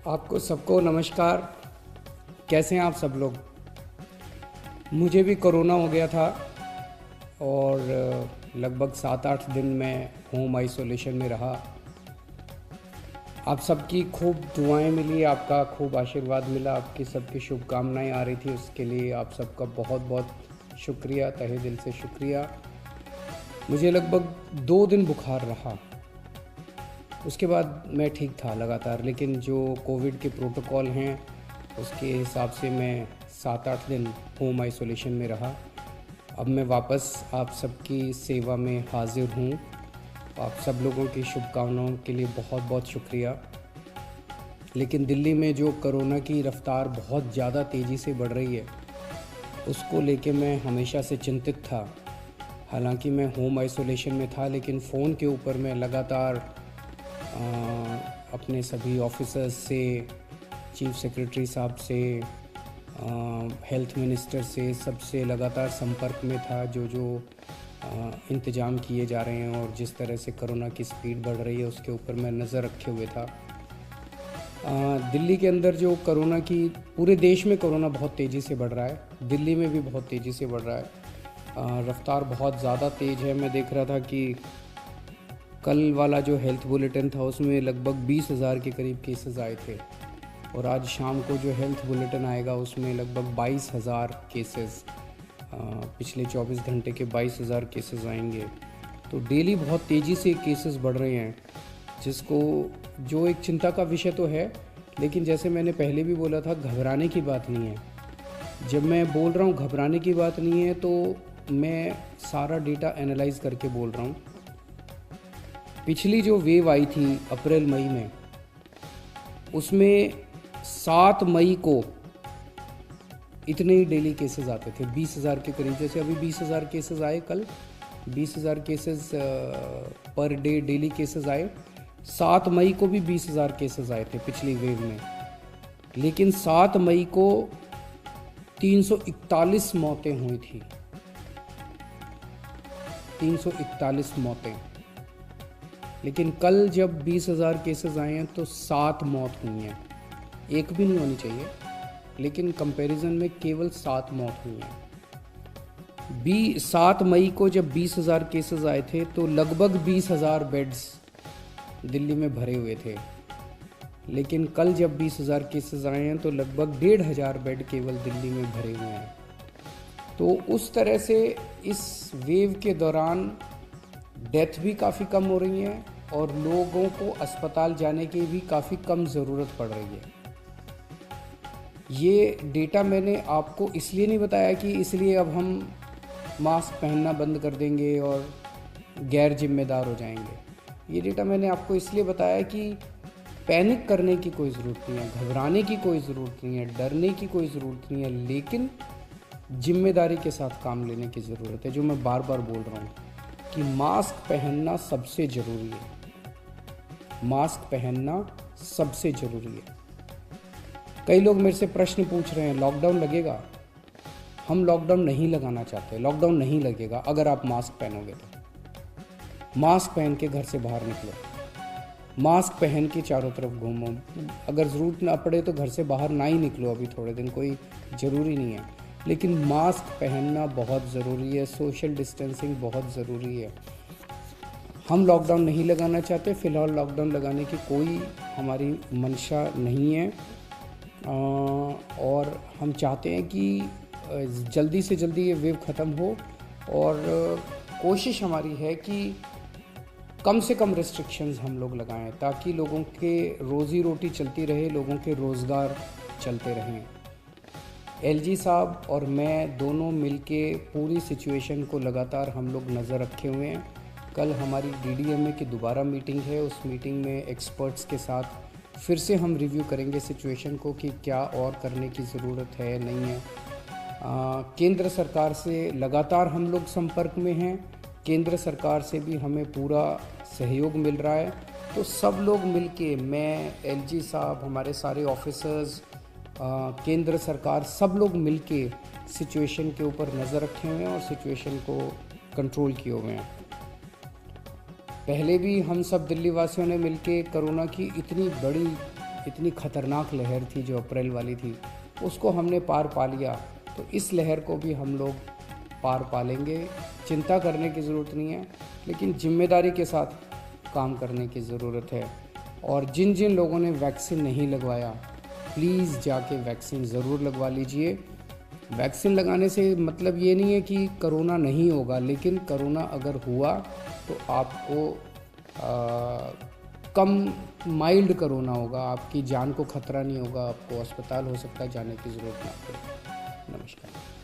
आपको सबको नमस्कार। कैसे हैं आप सब लोग? मुझे भी कोरोना हो गया था और लगभग 7-8 दिन मैं होम आइसोलेशन में रहा। आप सबकी खूब दुआएं मिली, आपका खूब आशीर्वाद मिला, आपकी सबकी शुभकामनाएं आ रही थी, उसके लिए आप सबका बहुत बहुत शुक्रिया, तहे दिल से शुक्रिया। मुझे लगभग 2 दिन बुखार रहा, उसके बाद मैं ठीक था लगातार, लेकिन जो कोविड के प्रोटोकॉल हैं उसके हिसाब से मैं 7-8 दिन होम आइसोलेशन में रहा। अब मैं वापस आप सबकी सेवा में हाजिर हूँ। आप सब लोगों की शुभकामनाओं के लिए बहुत बहुत शुक्रिया। लेकिन दिल्ली में जो कोरोना की रफ़्तार बहुत ज़्यादा तेज़ी से बढ़ रही है, उसको लेके मैं हमेशा से चिंतित था। हालांकि मैं होम आइसोलेशन में था, लेकिन फ़ोन के ऊपर मैं लगातार अपने सभी ऑफिसर्स से, चीफ सेक्रेटरी साहब से, हेल्थ मिनिस्टर से, सबसे लगातार संपर्क में था। जो इंतज़ाम किए जा रहे हैं और जिस तरह से कोरोना की स्पीड बढ़ रही है उसके ऊपर मैं नज़र रखे हुए था। दिल्ली के अंदर जो कोरोना की, पूरे देश में कोरोना बहुत तेज़ी से बढ़ रहा है, दिल्ली में भी बहुत तेज़ी से बढ़ रहा है। रफ़्तार बहुत ज़्यादा तेज़ है। मैं देख रहा था कि कल वाला जो हेल्थ बुलेटिन था उसमें लगभग 20,000 के करीब केसेस आए थे, और आज शाम को जो हेल्थ बुलेटिन आएगा उसमें लगभग 22,000 केसेस, पिछले 24 घंटे के 22,000 केसेस आएंगे। तो डेली बहुत तेज़ी से केसेस बढ़ रहे हैं, जो एक चिंता का विषय तो है, लेकिन जैसे मैंने पहले भी बोला था, घबराने की बात नहीं है। जब मैं बोल रहा हूँ घबराने की बात नहीं है, तो मैं सारा डेटा एनालाइज करके बोल रहा हूँ। पिछली जो वेव आई थी अप्रैल मई में, उसमें 7 मई को इतने ही डेली केसेस आते थे, 20,000 के करीब। जैसे अभी 20,000 केसेस आए, कल 20,000 cases per day daily cases आए। 7 मई को भी 20,000 केसेस आए थे पिछली वेव में, लेकिन 7 मई को 341 मौतें हुई थी। 341 मौतें। लेकिन कल जब 20,000 केसेस आए हैं तो 7 मौत हुई हैं। एक भी नहीं होनी चाहिए, लेकिन कंपैरिजन में केवल 7 मौत हुई हैं। 7 मई को जब 20,000 केसेस आए थे तो लगभग 20,000 बेड्स दिल्ली में भरे हुए थे, लेकिन कल जब 20,000 केसेस आए हैं तो लगभग 1,500 बेड केवल दिल्ली में भरे हुए हैं। तो उस तरह से इस वेव के दौरान डेथ भी काफ़ी कम हो रही हैं और लोगों को अस्पताल जाने की भी काफ़ी कम ज़रूरत पड़ रही है। ये डेटा मैंने आपको इसलिए नहीं बताया कि इसलिए अब हम मास्क पहनना बंद कर देंगे और गैर जिम्मेदार हो जाएंगे। ये डेटा मैंने आपको इसलिए बताया कि पैनिक करने की कोई ज़रूरत नहीं है, घबराने की कोई ज़रूरत नहीं है, डरने की कोई ज़रूरत नहीं है, लेकिन जिम्मेदारी के साथ काम लेने की ज़रूरत है। जो मैं बार बार बोल रहा हूँ कि मास्क पहनना सबसे ज़रूरी है। मास्क पहनना सबसे ज़रूरी है। कई लोग मेरे से प्रश्न पूछ रहे हैं, लॉकडाउन लगेगा? हम लॉकडाउन नहीं लगाना चाहते। लॉकडाउन नहीं लगेगा अगर आप मास्क पहनोगे तो। मास्क पहन के घर से बाहर निकलो, मास्क पहन के चारों तरफ घूमो। अगर ज़रूरत ना पड़े तो घर से बाहर ना ही निकलो, अभी थोड़े दिन कोई ज़रूरी नहीं है, लेकिन मास्क पहनना बहुत ज़रूरी है। सोशल डिस्टेंसिंग बहुत ज़रूरी है। हम लॉकडाउन नहीं लगाना चाहते, फ़िलहाल लॉकडाउन लगाने की कोई हमारी मंशा नहीं है, और हम चाहते हैं कि जल्दी से जल्दी ये वेव ख़त्म हो, और कोशिश हमारी है कि कम से कम रिस्ट्रिक्शंस हम लोग लगाएं, ताकि लोगों के रोज़ी रोटी चलती रहे, लोगों के रोज़गार चलते रहें। एलजी साहब और मैं दोनों मिलके पूरी सिचुएशन को लगातार हम लोग नज़र रखे हुए हैं। कल हमारी डीडीएमए की दोबारा मीटिंग है। उस मीटिंग में एक्सपर्ट्स के साथ फिर से हम रिव्यू करेंगे सिचुएशन को कि क्या और करने की ज़रूरत है, नहीं है। केंद्र सरकार से लगातार हम लोग संपर्क में हैं। केंद्र सरकार से भी हमें पूरा सहयोग मिल रहा है। तो सब लोग मिलके, मैं, एलजी साहब, हमारे सारे ऑफिसर्स, केंद्र सरकार, सब लोग मिलके सिचुएशन के ऊपर नज़र रखे हुए हैं और सिचुएशन को कंट्रोल किए हुए हैं। पहले भी हम सब दिल्ली वासियों ने मिलके कोरोना की इतनी बड़ी इतनी ख़तरनाक लहर थी जो अप्रैल वाली थी, उसको हमने पार पा लिया, तो इस लहर को भी हम लोग पार पा लेंगे। चिंता करने की ज़रूरत नहीं है, लेकिन जिम्मेदारी के साथ काम करने की ज़रूरत है। और जिन जिन लोगों ने वैक्सीन नहीं लगवाया, प्लीज़ जाके वैक्सीन ज़रूर लगवा लीजिए। वैक्सीन लगाने से मतलब ये नहीं है कि कोरोना नहीं होगा, लेकिन कोरोना अगर हुआ तो आपको कम माइल्ड कोरोना होगा, आपकी जान को खतरा नहीं होगा, आपको अस्पताल हो सकता है जाने की ज़रूरत ना पड़े। नमस्कार।